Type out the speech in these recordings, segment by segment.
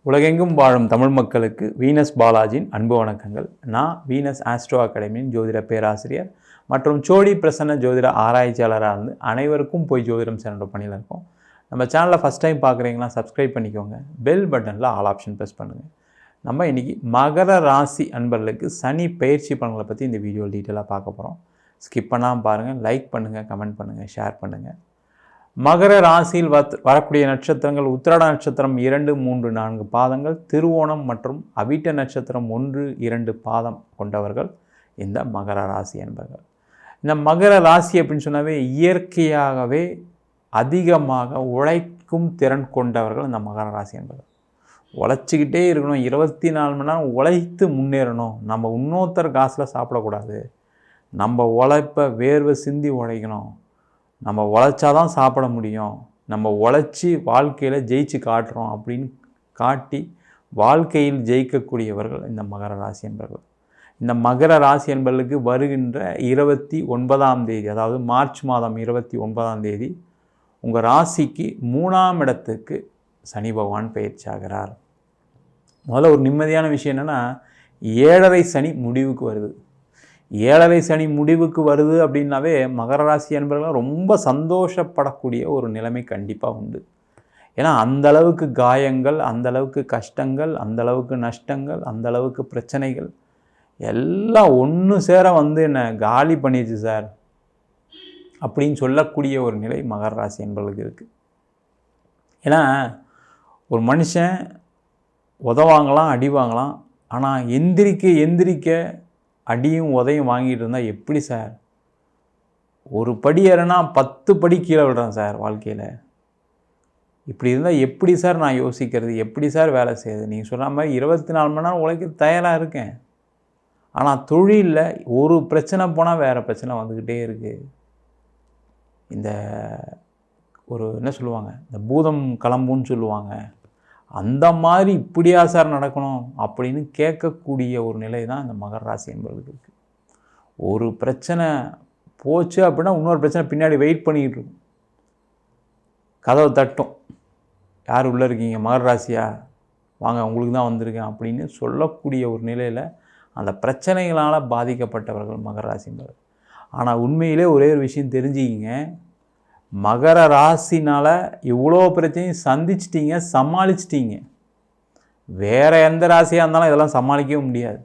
உலகெங்கும் வாழும் தமிழ் மக்களுக்கு வீனஸ் பாலாஜியின் அன்பு வணக்கங்கள். நான் வீனஸ் ஆஸ்ட்ரோ அகாடமியின் ஜோதிட பேராசிரியர் மற்றும் சோடி பிரசன்ன ஜோதிட ஆராய்ச்சியாளராக இருந்து அனைவருக்கும் போய் ஜோதிடம் சென்ற பணியில் இருக்கோம். நம்ம சேனலை ஃபஸ்ட் டைம் பார்க்குறீங்கன்னா சப்ஸ்கிரைப் பண்ணிக்கோங்க. பெல் பட்டனில் ஆல் ஆப்ஷன் ப்ரெஸ் பண்ணுங்கள். நம்ம இன்றைக்கி மகர ராசி அன்பர்களுக்கு சனி பயிற்சி பலன்களை பற்றி இந்த வீடியோ டீட்டெயிலாக பார்க்க போகிறோம். ஸ்கிப் பண்ணாமல் பாருங்கள், லைக் பண்ணுங்கள், கமெண்ட் பண்ணுங்கள், ஷேர் பண்ணுங்கள். மகர ராசியில் வரக்கூடிய நட்சத்திரங்கள் உத்திராட நட்சத்திரம் 2, 3, 4 பாதங்கள், திருவோணம் மற்றும் அவிட்ட நட்சத்திரம் 1, 2 பாதம் கொண்டவர்கள் இந்த மகர ராசி என்பர்கள். இந்த மகர ராசி அப்படின்னு சொன்னாவே இயற்கையாகவே அதிகமாக உழைக்கும் திறன் கொண்டவர்கள் இந்த மகர ராசி என்பர்கள். உழைச்சிக்கிட்டே இருக்கணும், 24 மணி நேரம் உழைத்து முன்னேறணும். நம்ம இன்னொருத்தர் காசில் சாப்பிடக்கூடாது, நம்ம உழைப்பை வேர்வை சிந்தி உழைக்கணும். நம்ம உழைச்சாதான் சாப்பிட முடியும், நம்ம உழைச்சி வாழ்க்கையில் ஜெயிச்சு காட்டுறோம் அப்படின்னு காட்டி வாழ்க்கையில் ஜெயிக்கக்கூடியவர்கள் இந்த மகர ராசி என்பவர்கள். இந்த மகர ராசி என்பவர்களுக்கு வருகின்ற 29ஆம் தேதி, அதாவது மார்ச் மாதம் 29ஆம் தேதி உங்கள் ராசிக்கு 3ஆம் இடத்துக்கு சனி பகவான் பயிற்சி ஆகிறார். முதல்ல ஒரு நிம்மதியான விஷயம் என்னென்னா, 7.5 சனி முடிவுக்கு வருது. 7.5 சனி முடிவுக்கு வருது அப்படின்னாவே மகர ராசி என்பவர்கள் ரொம்ப சந்தோஷப்படக்கூடிய ஒரு நிலைமை கண்டிப்பாக உண்டு. ஏன்னா அந்தளவுக்கு காயங்கள், அந்தளவுக்கு கஷ்டங்கள், அந்தளவுக்கு நஷ்டங்கள், அந்தளவுக்கு பிரச்சனைகள் எல்லாம் ஒன்று சேர என்னை காலி பண்ணிடுச்சு சார் அப்படின்னு சொல்லக்கூடிய ஒரு நிலை மகர ராசி என்பவர்களுக்கு இருக்குது. ஏன்னா ஒரு மனுஷன் உதவாங்கலாம், அடி வாங்கலாம், ஆனால் எந்திரிக்க அடியும் உதையும் வாங்கிட்டு இருந்தால் எப்படி சார்? ஒரு படி ஏறனா 10 படி கீழே விடுறேன் சார் வாழ்க்கையில். இப்படி இருந்தால் எப்படி சார் நான் யோசிக்கிறது, எப்படி சார் வேலை செய்யுது? நீங்கள் சொன்ன மாதிரி 24 மணி நேரம் உழைக்க தயாராக இருக்கேன், ஆனால் தொழிலில் ஒரு பிரச்சனை போனால் வேறு பிரச்சனை வந்துக்கிட்டே இருக்குது. இந்த ஒரு என்ன சொல்லுவாங்க, இந்த பூதம் கிளம்புன்னு சொல்லுவாங்க, அந்த மாதிரி இப்படியா சார் நடக்கணும் அப்படின்னு கேட்கக்கூடிய ஒரு நிலை தான் இந்த மகர ராசி என்பவர்களுக்கு இருக்குது. ஒரு பிரச்சனை போச்சு அப்படின்னா இன்னொரு பிரச்சனை பின்னாடி வெயிட் பண்ணிக்கிட்டு இருக்கும். கதவை தட்டும், யார் உள்ளே இருக்கீங்க, மகர ராசியா வாங்க உங்களுக்கு தான் வந்திருக்கேன் அப்படின்னு சொல்லக்கூடிய ஒரு நிலையில் அந்த பிரச்சனைகளால் பாதிக்கப்பட்டவர்கள் மகர ராசி என்பவர்கள். ஆனால் உண்மையிலே ஒரே ஒரு விஷயம் தெரிஞ்சுக்கிங்க, மகர ராசினால் இவ்வளோ பிரச்சனையும் சந்திச்சிட்டிங்க, சமாளிச்சிட்டிங்க. வேறு எந்த ராசியாக இருந்தாலும் இதெல்லாம் சமாளிக்கவே முடியாது.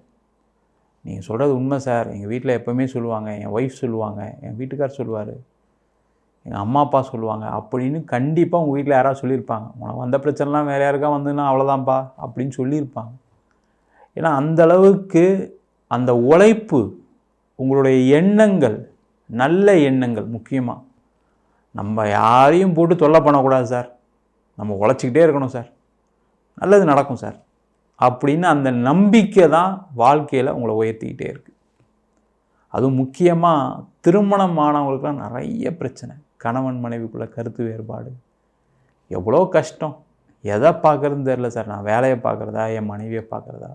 நீங்கள் சொல்கிறது உண்மை சார். எங்கள் வீட்டில் எப்போவுமே சொல்லுவாங்க, என் ஒய்ஃப் சொல்லுவாங்க, என் வீட்டுக்கார் சொல்லுவார், எங்கள் அம்மா அப்பா சொல்லுவாங்க அப்படின்னு கண்டிப்பாக உங்கள் வீட்டில் யாராவது சொல்லியிருப்பாங்க. உனக்கு வந்த பிரச்சனைலாம் வேறு யாருக்கா வந்துன்னா அவ்வளோதான்ப்பா அப்படின்னு சொல்லியிருப்பாங்க. ஏன்னா அந்தளவுக்கு அந்த உழைப்பு, உங்களுடைய எண்ணங்கள், நல்ல எண்ணங்கள் முக்கியமாக. நம்ம யாரையும் போட்டு தொல்லை பண்ணக்கூடாது சார், நம்ம உழைச்சிக்கிட்டே இருக்கணும் சார், நல்லது நடக்கும் சார் அப்படின்னு அந்த நம்பிக்கை தான் வாழ்க்கையில் உங்களை உயர்த்திக்கிட்டே இருக்குது. அதுவும் முக்கியமாக திருமணம் ஆனவங்களுக்குலாம் நிறைய பிரச்சனை. கணவன் மனைவிக்குள்ளே கருத்து வேறுபாடு, எவ்வளோ கஷ்டம். எதை பார்க்குறதுன்னு தெரில சார், நான் வேலையை பார்க்குறதா, என் மனைவியை பார்க்குறதா.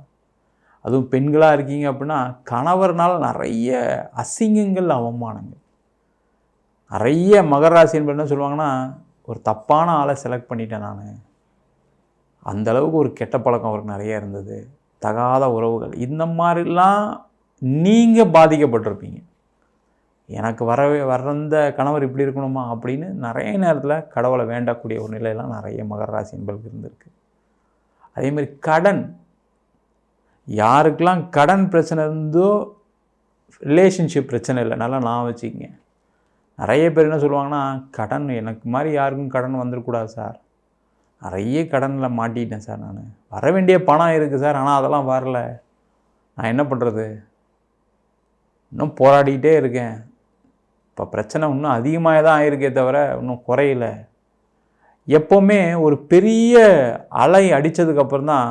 அதுவும் பெண்களாக இருக்கீங்க அப்படின்னா கணவர்னால் நிறைய அசிங்கங்கள், அவமானங்கள். நிறைய மகர ராசி என்பது என்ன சொல்லுவாங்கன்னா, ஒரு தப்பான ஆளை செலக்ட் பண்ணிட்டேன் நான், அந்தளவுக்கு ஒரு கெட்ட பழக்கம் அவருக்கு நிறைய இருந்தது, தகாத உறவுகள், இந்த மாதிரிலாம் நீங்கள் பாதிக்கப்பட்டிருப்பீங்க. எனக்கு வர்ற கணவர் இப்படி இருக்கணுமா அப்படின்னு நிறைய நேரத்தில் கடவுளை வேண்டக்கூடிய ஒரு நிலையெல்லாம் நிறைய மகர ராசி என்பதுக்கு இருந்திருக்கு. அதேமாதிரி கடன், யாருக்கெல்லாம் கடன் பிரச்சனை இருந்தோ ரிலேஷன்ஷிப் பிரச்சனை இல்லை, நல்லா நான் வச்சுக்கிங்க. நிறைய பேர் என்ன சொல்லுவாங்கன்னா, கடன் எனக்கு மாதிரி யாருக்கும் கடன் வந்துடக்கூடாது சார், நிறைய கடனில் மாட்டிட்டேன் சார், நான் வர வேண்டிய பணம் இருக்குது சார் ஆனால் அதெல்லாம் வரல, நான் என்ன பண்ணுறது, இன்னும் போராடிக்கிட்டே இருக்கேன், இப்போ பிரச்சனை இன்னும் அதிகமாக தான் ஆகிருக்கே தவிர இன்னும் குறையல. எப்போவுமே ஒரு பெரிய அலை அடித்ததுக்கப்புறம் தான்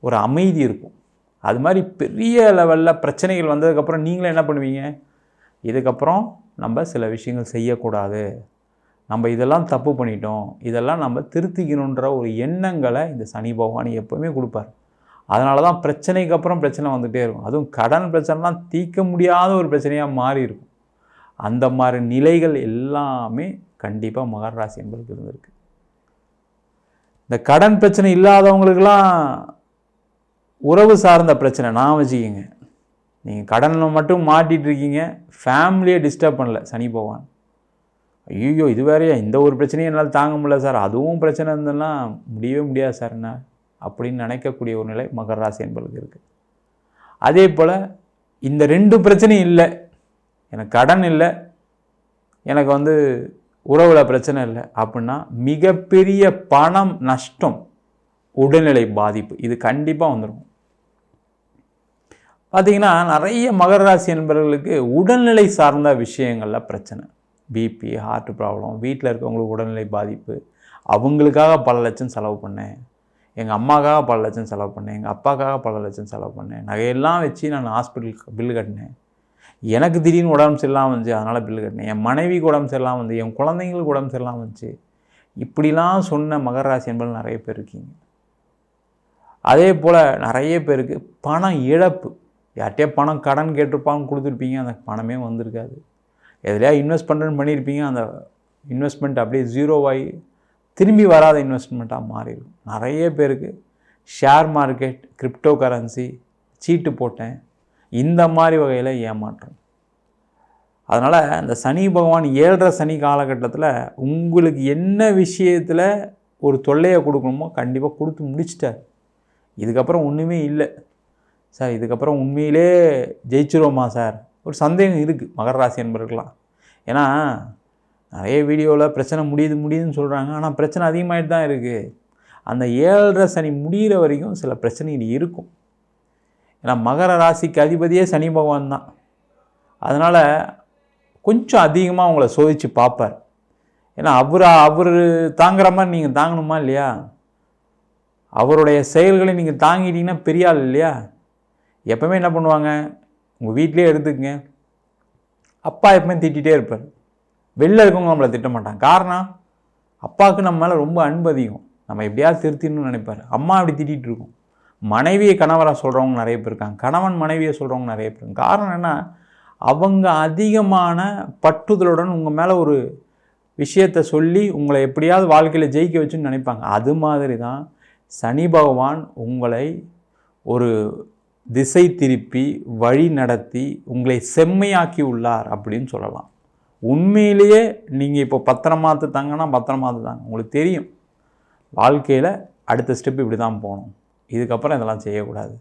ஒரு அமைதி இருக்கும். அது மாதிரி பெரிய லெவலில் பிரச்சனைகள் வந்ததுக்கப்புறம் நீங்களே என்ன பண்ணுவீங்க, இதுக்கப்புறம் நம்ம சில விஷயங்கள் செய்யக்கூடாது, நம்ம இதெல்லாம் தப்பு பண்ணிட்டோம், இதெல்லாம் நம்ம திருத்திக்கணுன்ற ஒரு எண்ணங்களை இந்த சனி பகவான் எப்போவுமே கொடுப்பார். அதனால தான் பிரச்சனைக்கு அப்புறம் பிரச்சனை வந்துகிட்டே இருக்கும். அதுவும் கடன் பிரச்சனைலாம் தீர்க்க முடியாத ஒரு பிரச்சனையாக மாறி இருக்கும். அந்த மாதிரி நிலைகள் எல்லாமே கண்டிப்பாக மகர ராசி என்பதுக்கு இருந்திருக்கு. இந்த கடன் பிரச்சனை இல்லாதவங்களுக்கெல்லாம் உறவு சார்ந்த பிரச்சனை நான் வச்சுக்கிங்க. நீங்கள் கடனில் மட்டும் மாட்டிகிட்டு இருக்கீங்க, ஃபேமிலியை டிஸ்டர்ப் பண்ணல சனி பகவான். ஐயோ இது வேறையா, இந்த ஒரு பிரச்சனையும் என்னால் தாங்க முடியல சார், அதுவும் பிரச்சனை இருந்ததுன்னா முடியவே முடியாது சார் என்ன அப்படின்னு நினைக்கக்கூடிய ஒரு நிலை மகர ராசி என்பவர்களுக்கு இருக்குது. அதே போல் இந்த 2 பிரச்சனையும் இல்லை, எனக்கு கடன் இல்லை, எனக்கு உறவில் பிரச்சனை இல்லை அப்படின்னா மிகப்பெரிய பணம் நஷ்டம், உடல்நிலை பாதிப்பு இது கண்டிப்பாக வந்துடும். பார்த்திங்கன்னா நிறைய மகர ராசி என்பவர்களுக்கு உடல்நிலை சார்ந்த விஷயங்களில் பிரச்சனை, பிபி, ஹார்ட் ப்ராப்ளம், வீட்டில் இருக்கவங்களுக்கு உடல்நிலை பாதிப்பு. அவங்களுக்காக பல லட்சம் செலவு பண்ணேன், எங்கள் அம்மாக்காக பல லட்சம் செலவு பண்ணேன், எங்கள் அப்பாக்காக பல லட்சம் செலவு பண்ணேன், நகையெல்லாம் வச்சு நான் ஹாஸ்பிட்டலுக்கு பில்லு கட்டினேன், எனக்கு திடீர்னு உடம்பு சரியில்லாமல் வந்துச்சு அதனால் பில்லு கட்டினேன், என் மனைவிக்கு உடம்பு சரியில்லாமல் வந்து, என் குழந்தைங்களுக்கு உடம்பு சரியில்லாமல் வந்துச்சு, இப்படிலாம் சொன்ன மகர ராசி என்பது நிறைய பேர் இருக்கீங்க. அதே போல் நிறைய பேருக்கு பணம் இழப்பு, யார்கிட்டயே பணம் கடன் கேட்டிருப்பாங்க, கொடுத்துருப்பீங்க, அந்த பணமே வந்திருக்காது. எதுலையா இன்வெஸ்ட் பண்ணுறேன்னு பண்ணியிருப்பீங்க, அந்த இன்வெஸ்ட்மெண்ட் அப்படியே ஜீரோவாகி திரும்பி வராத இன்வெஸ்ட்மெண்ட்டாக மாறிடும். நிறைய பேருக்கு ஷேர் மார்க்கெட், கிரிப்டோ கரன்சி, சீட்டு போட்டேன், இந்த மாதிரி வகையில் ஏமாற்றம். அதனால் இந்த சனி பகவான் 7.5 சனி காலகட்டத்தில் உங்களுக்கு என்ன விஷயத்தில் ஒரு தொல்லையை கொடுக்கணுமோ கண்டிப்பாக கொடுத்து முடிச்சிட்டார். இதுக்கப்புறம் ஒன்றுமே இல்லை சார், இதுக்கப்புறம் உண்மையிலே ஜெயிச்சிருவோமா சார் ஒரு சந்தேகம் இருக்குது மகர ராசி என்பவர்களாம். ஏன்னா நிறைய வீடியோவில் பிரச்சனை முடியுதுன்னு சொல்கிறாங்க, ஆனால் பிரச்சனை அதிகமாகிட்டு தான் இருக்குது. அந்த 7.5 சனி முடிகிற வரைக்கும் சில பிரச்சனைகள் இருக்கும். ஏன்னா மகர ராசிக்கு அதிபதியே சனி பகவான் தான். அதனால் கொஞ்சம் அதிகமாக உங்களை சோதித்து பார்ப்பார். ஏன்னா அவர் தாங்குற மாதிரி நீங்கள் தாங்கணுமா இல்லையா? அவருடைய செயல்களை நீங்கள் தாங்கிட்டீங்கன்னா பெரிய ஆள் இல்லையா? எப்பவுமே என்ன பண்ணுவாங்க, உங்கள் வீட்டிலே எடுத்துக்கங்க, அப்பா எப்பவுமே திட்டிகிட்டே இருப்பார், வெளில இருக்கவங்க நம்மளை திட்ட மாட்டாங்க. காரணம், அப்பாவுக்கு நம்ம மேலே ரொம்ப அன்பு அதிகம், நம்ம எப்படியாவது திருத்திடணும்னு நினைப்பார். அம்மா அப்படி திட்டிகிட்டு இருக்கும். மனைவியை கணவராக சொல்கிறவங்க நிறைய பேர் இருக்காங்க, கணவன் மனைவியை சொல்கிறவங்க நிறைய பேர் இருக்காங்க. காரணம் என்ன, அவங்க அதிகமான பட்டுதலுடன் உங்கள் மேலே ஒரு விஷயத்தை சொல்லி உங்களை எப்படியாவது வாழ்க்கையில் ஜெயிக்க வச்சுன்னு நினைப்பாங்க. அது மாதிரி தான் சனி பகவான் உங்களை ஒரு திசை திருப்பி வழி நடத்தி உங்களை செம்மையாக்கி உள்ளார் அப்படின்னு சொல்லலாம். உண்மையிலேயே நீங்கள் இப்போ பத்திரமாத்து தாங்கன்னா பத்திரமாத்து தாங்க. உங்களுக்கு தெரியும் வாழ்க்கையில் அடுத்த ஸ்டெப் இப்படி தான் போகணும், இதுக்கப்புறம் இதெல்லாம் செய்யக்கூடாது,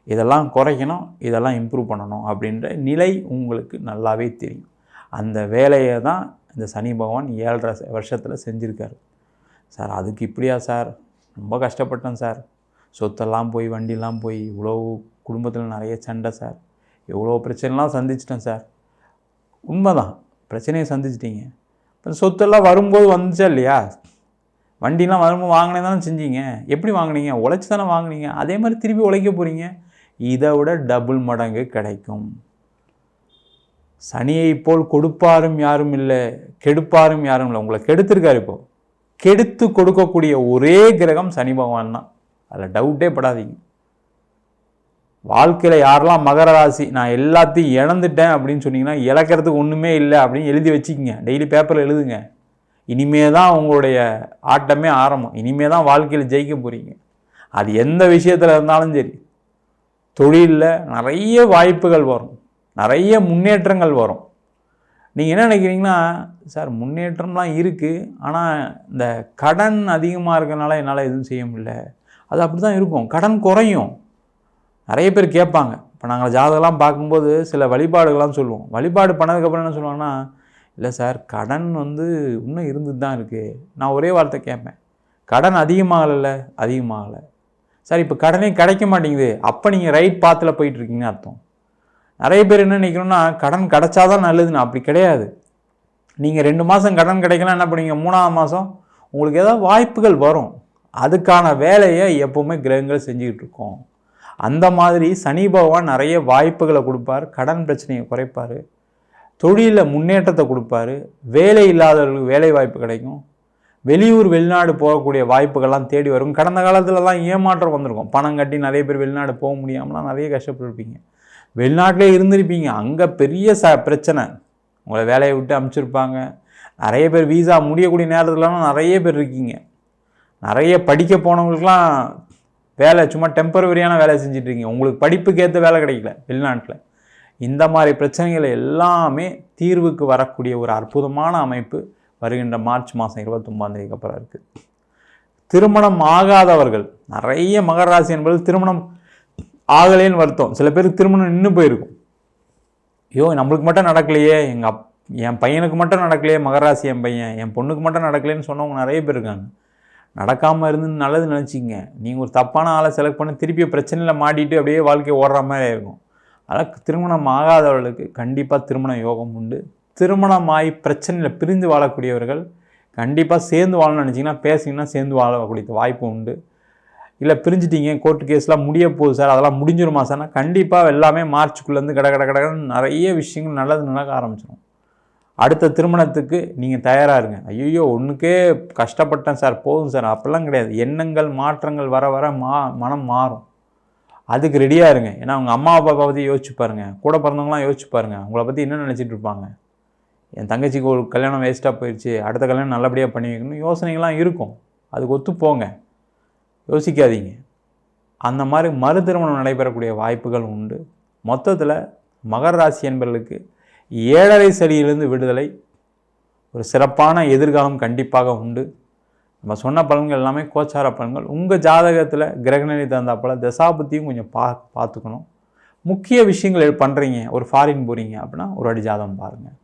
இதெல்லாம் குறைக்கணும், இதெல்லாம் இம்ப்ரூவ் பண்ணணும் அப்படின்ற நிலை உங்களுக்கு நல்லாவே தெரியும். அந்த வேலையை தான் இந்த சனி பகவான் 7.5 வருஷத்தில் செஞ்சுருக்காரு. சார் அதுக்கு இப்படியா சார், ரொம்ப கஷ்டப்பட்டேன் சார், சொத்தெல்லாம் போய் வண்டிலாம் போய் இவ்வளோ குடும்பத்தில் நிறைய சண்டை சார், எவ்வளோ பிரச்சனைலாம் சந்திச்சிட்டேன் சார். உண்மைதான், பிரச்சனையை சந்திச்சிட்டிங்க. இப்போ சொத்தெல்லாம் வரும்போது வந்துச்சா இல்லையா? வண்டிலாம் வரும்போது வாங்கினே தானே செஞ்சீங்க, எப்படி வாங்கினீங்க, உழைச்சி தானே வாங்கினீங்க, அதே மாதிரி திருப்பி உழைக்க போகிறீங்க, இதை விட டபுள் மடங்கு கிடைக்கும். சனியை போல் கொடுப்பாரும் யாரும் இல்லை, கெடுப்பாரும் யாரும் இல்லை. உங்களை கெடுத்திருக்காரு. இப்போது கெடுத்து கொடுக்கக்கூடிய ஒரே கிரகம் சனி பகவான் தான், அதில் டவுட்டே படாதீங்க. வாழ்க்கையில் யாரெல்லாம் மகர ராசி நான் எல்லாத்தையும் இழந்துட்டேன் அப்படின்னு சொன்னீங்கன்னா, இழக்கிறதுக்கு ஒன்றுமே இல்லை அப்படின்னு எழுதி வச்சுக்கிங்க, டெய்லி பேப்பரில் எழுதுங்க. இனிமே தான் உங்களுடைய ஆட்டமே ஆரம்பம், இனிமே தான் வாழ்க்கையில் ஜெயிக்க போகிறீங்க. அது எந்த விஷயத்தில் இருந்தாலும் சரி, தொழிலில் நிறைய வாய்ப்புகள் வரும், நிறைய முன்னேற்றங்கள் வரும். நீங்கள் என்ன நினைக்கிறீங்கன்னா, சார் முன்னேற்றம்லாம் இருக்குது, ஆனால் இந்த கடன் அதிகமாக இருக்கிறனால என்னால் எதுவும் செய்ய முடியல. அது அப்படி தான் இருக்கும், கடன் குறையும். நிறைய பேர் கேட்பாங்க, இப்போ நாங்கள் ஜாதகம்லாம் பார்க்கும்போது சில வழிபாடுகள்லாம் சொல்லுவோம். வழிபாடு பண்ணதுக்கப்புறம் என்ன சொல்லுவாங்கன்னா, இல்லை சார் கடன் இன்னும் இருந்துட்டு தான் இருக்குது. நான் ஒரே வார்த்தை கேட்பேன், கடன் அதிகமாகலை சார், இப்போ கடனே கிடைக்க மாட்டேங்குது, அப்போ நீங்கள் ரைட் பாத்தில் போயிட்டுருக்கீங்கன்னு அர்த்தம். நிறைய பேர் என்ன நினைக்கணும்னா, கடன் கிடைச்சாதான் நல்லதுன்னு. அப்படி கிடையாது. நீங்கள் 2 மாதம் கடன் கிடைக்கலாம், என்ன பண்ணுவீங்க, 3ஆவது மாதம் உங்களுக்கு ஏதாவது வாய்ப்புகள் வரும். அதுக்கான வேலையை எப்போவுமே கிரகங்கள் செஞ்சுக்கிட்டு இருக்கோம். அந்த மாதிரி சனி பகவான் நிறைய வாய்ப்புகளை கொடுப்பார், கடன் பிரச்சனையை குறைப்பார், தொழிலில் முன்னேற்றத்தை கொடுப்பாரு, வேலை இல்லாதவர்களுக்கு வேலை வாய்ப்பு கிடைக்கும், வெளியூர் வெளிநாடு போகக்கூடிய வாய்ப்புகள்லாம் தேடி வரும். கடந்த காலத்துலலாம் ஏமாற்றம் வந்திருக்கும், பணம் கட்டி நிறைய பேர் வெளிநாடு போக முடியாமலாம் நிறைய கஷ்டப்பட்டுருப்பீங்க. வெளிநாட்டிலே இருந்திருப்பீங்க, அங்கே பெரிய பிரச்சனை, உங்களை வேலையை விட்டு அனுப்பிச்சிருப்பாங்க. நிறைய பேர் வீசா முடியக்கூடிய நேரத்துலலாம் நிறைய பேர் இருக்கீங்க. நிறைய படிக்க போனவங்களுக்குலாம் வேலை சும்மா டெம்பரவரியான வேலை செஞ்சிட்ருக்கீங்க, உங்களுக்கு படிப்புக்கு ஏற்ற வேலை கிடைக்கல வெளிநாட்டில். இந்த மாதிரி பிரச்சனைகள் எல்லாமே தீர்வுக்கு வரக்கூடிய ஒரு அற்புதமான அமைப்பு வருகின்ற மார்ச் மாதம் 29 அப்புறம் இருக்குது. திருமணம் ஆகாதவர்கள் நிறைய மகர ராசி என்பது திருமணம் ஆகலேன்னு வருத்தம். சில பேருக்கு திருமணம் நின்று போயிருக்கும். ஐயோ நம்மளுக்கு மட்டும் நடக்கலையே, என் பையனுக்கு மட்டும் நடக்கலையே, மகராசி என் பையன், என் பொண்ணுக்கு மட்டும் நடக்கலைன்னு சொன்னவங்க நிறைய பேர் இருக்காங்க. நடக்காமல் இருந்து நல்லது நினச்சிங்க. நீங்கள் ஒரு தப்பான ஆளை செலக்ட் பண்ணி திருப்பி பிரச்சனையில் மாட்டிட்டு அப்படியே வாழ்க்கையை ஓடுற மாதிரி இருக்கும். அதனால் திருமணம் ஆகாதவர்களுக்கு கண்டிப்பாக திருமண யோகம் உண்டு. திருமணமாகி பிரச்சனையில் பிரிந்து வாழக்கூடியவர்கள் கண்டிப்பாக சேர்ந்து வாழணும்னு நினச்சிங்கன்னா பேசிங்கன்னா சேர்ந்து வாழக்கூடிய வாய்ப்பு உண்டு. இல்லை பிரிஞ்சிட்டிங்க, கோர்ட்டு கேஸ்லாம் முடிய போகுது சார், அதெல்லாம் முடிஞ்சிருமா சார்னா கண்டிப்பாக எல்லாமே மார்ச்சுக்குள்ளேருந்து கடன்னு நிறைய விஷயங்கள் நல்லது நடக்க ஆரம்பிச்சிடும். அடுத்த திருமணத்துக்கு நீங்கள் தயாராக இருங்க. ஐயோ ஒன்றுக்கே கஷ்டப்பட்டேன் சார், போதும் சார், அப்படிலாம் கிடையாது. எண்ணங்கள் மாற்றங்கள் வர வர மனம் மாறும். அதுக்கு ரெடியாக இருங்க. ஏன்னா அவங்க அம்மா அப்பா பற்றி யோசிச்சு பாருங்கள், கூட பிறந்தவங்களாம் யோசிச்சு பாருங்கள், உங்களை பற்றி என்ன நினச்சிட்டு இருப்பாங்க. என் தங்கச்சிக்கு ஒரு கல்யாணம் வேஸ்ட்டாக போயிடுச்சு, அடுத்த கல்யாணம் நல்லபடியாக பண்ணி வைக்கணும் யோசனைகள்லாம் இருக்கும். அதுக்கு ஒத்து போங்க, யோசிக்காதீங்க. அந்த மாதிரி மறு திருமணம் நடைபெறக்கூடிய வாய்ப்புகள் உண்டு. மொத்தத்தில் மகர ராசி என்பவர்களுக்கு 7.5 சனியிலிருந்து விடுதலை, ஒரு சிறப்பான எதிர்காலம் கண்டிப்பாக உண்டு. நம்ம சொன்ன பலன்கள் எல்லாமே கோச்சார பலன்கள். உங்கள் ஜாதகத்தில் கிரகநிலை தந்தாப்போல் தசாபுத்தியும் கொஞ்சம் பார்த்துக்கணும். முக்கிய விஷயங்கள் பண்ணுறீங்க, ஒரு ஃபாரின் போகிறீங்க அப்படின்னா ஒரு அடி ஜாதகம் பாருங்கள்.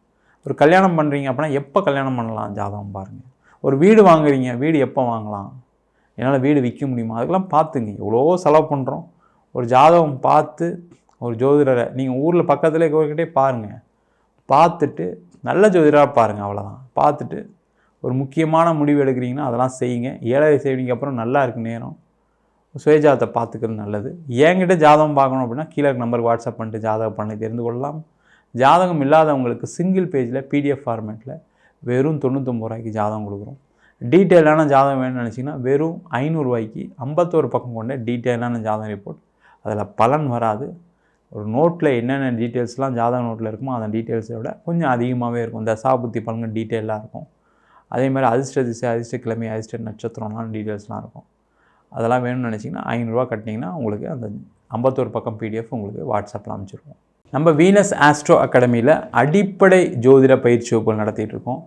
ஒரு கல்யாணம் பண்ணுறீங்க அப்படின்னா எப்போ கல்யாணம் பண்ணலாம் ஜாதகம் பாருங்கள். ஒரு வீடு வாங்குறீங்க, வீடு எப்போ வாங்கலாம், என்னால் வீடு விற்க முடியுமா, அதுக்கெல்லாம் பார்த்துங்க. எவ்வளோ செலவு பண்ணுறோம். ஒரு ஜாதகம் பார்த்து ஒரு ஜோதிடரை நீங்கள் ஊரில் பக்கத்தில் இருக்கிறவர்கிட்டே பாருங்கள். பார்த்துட்டு நல்ல ஜோதிடராக பாருங்கள், அவ்வளோதான். பார்த்துட்டு ஒரு முக்கியமான முடிவு எடுக்கிறீங்கன்னா அதெல்லாம் செய்யுங்க. 7.5 சனிக்கு அப்புறம் நல்லா இருக்குது நேரம். சுயஜாதத்தை பார்த்துக்கிறது நல்லது. என்கிட்ட ஜாதகம் பார்க்கணும் அப்படின்னா கீழே நம்பருக்கு வாட்ஸ்அப் பண்ணிட்டு ஜாதகம் பண்ணி தெரிந்து கொள்ளலாம். ஜாதகம் இல்லாதவங்களுக்கு சிங்கிள் பேஜில் PDF ஃபார்மேட்டில் வெறும் 99 ரூபாய்க்கு ஜாதகம் கொடுக்குறோம். டீட்டெயிலான ஜாதகம் வேணும்னு நினச்சிங்கன்னா வெறும் 500 ரூபாய்க்கு 51 பக்கம் கொண்ட டீட்டெயிலான ஜாதகம் ரிப்போர்ட். அதில் பலன் வராது. ஒரு நோட்டில் என்னென்ன டீட்டெயில்ஸ்லாம் ஜாதக நோட்டில் இருக்குமோ அந்த டீட்டெயில்ஸை விட கொஞ்சம் அதிகமாகவே இருக்கும். தசாபுத்தி பலன்கள் டீட்டெயிலாக இருக்கும். அதேமாதிரி அதிர்ஷ்ட திசை, அதிர்ஷ்ட கிழமை, அதிர்ஷ்ட நட்சத்திரம்லாம் டீட்டெயில்ஸ்லாம் இருக்கும். அதெல்லாம் வேணும்னு நினச்சிங்கன்னா 500 ரூபா கட்டினீங்கன்னா உங்களுக்கு அந்த 51 பக்கம் PDF உங்களுக்கு வாட்ஸ்அப்பில் அமைச்சிருக்கோம். நம்ம வீனஸ் ஆஸ்ட்ரோ அகாடமியில் அடிப்படை ஜோதிட பயிற்சி வகுப்புகள் நடத்திட்டு இருக்கோம்.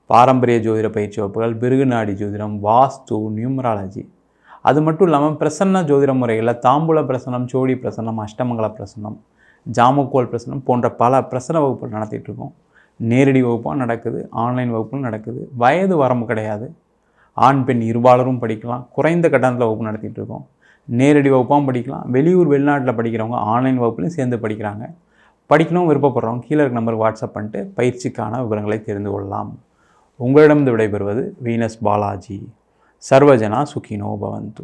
பாரம்பரிய ஜோதிட பயிற்சி வகுப்புகள், பிருகுநாடி ஜோதிடம், வாஸ்து, நியூமராலஜி, அது மட்டும் இல்லாமல் பிரசன்ன ஜோதிட முறைகளில் தாம்பூல பிரசனம், சோடி பிரசனம், அஷ்டமங்கல பிரசனம், ஜாமக்கோல் பிரசனம் போன்ற பல பிரசன வகுப்புகள் நடத்திட்டு இருக்கோம். நேரடி வகுப்பாக நடக்குது, ஆன்லைன் வகுப்பும் நடக்குது. வயது வரம்பு கிடையாது. ஆண் பெண் இருபாலரும் படிக்கலாம். குறைந்த கட்டணத்தில் வகுப்பு நடத்திட்டு இருக்கோம். நேரடி வகுப்பாகவும் படிக்கலாம். வெளியூர் வெளிநாட்டில் படிக்கிறவங்க ஆன்லைன் வகுப்புலையும் சேர்ந்து படிக்கிறாங்க. படிக்கணும் விருப்பப்படுறவங்க கீழே இருக்க நம்பருக்கு வாட்ஸ்அப் பண்ணிட்டு பயிற்சிக்கான விவரங்களை தெரிந்து கொள்ளலாம். உங்களிடம் விடைபெறுவது வீனஸ் பாலாஜி. சர்வஜனா சுகினோ பவந்து.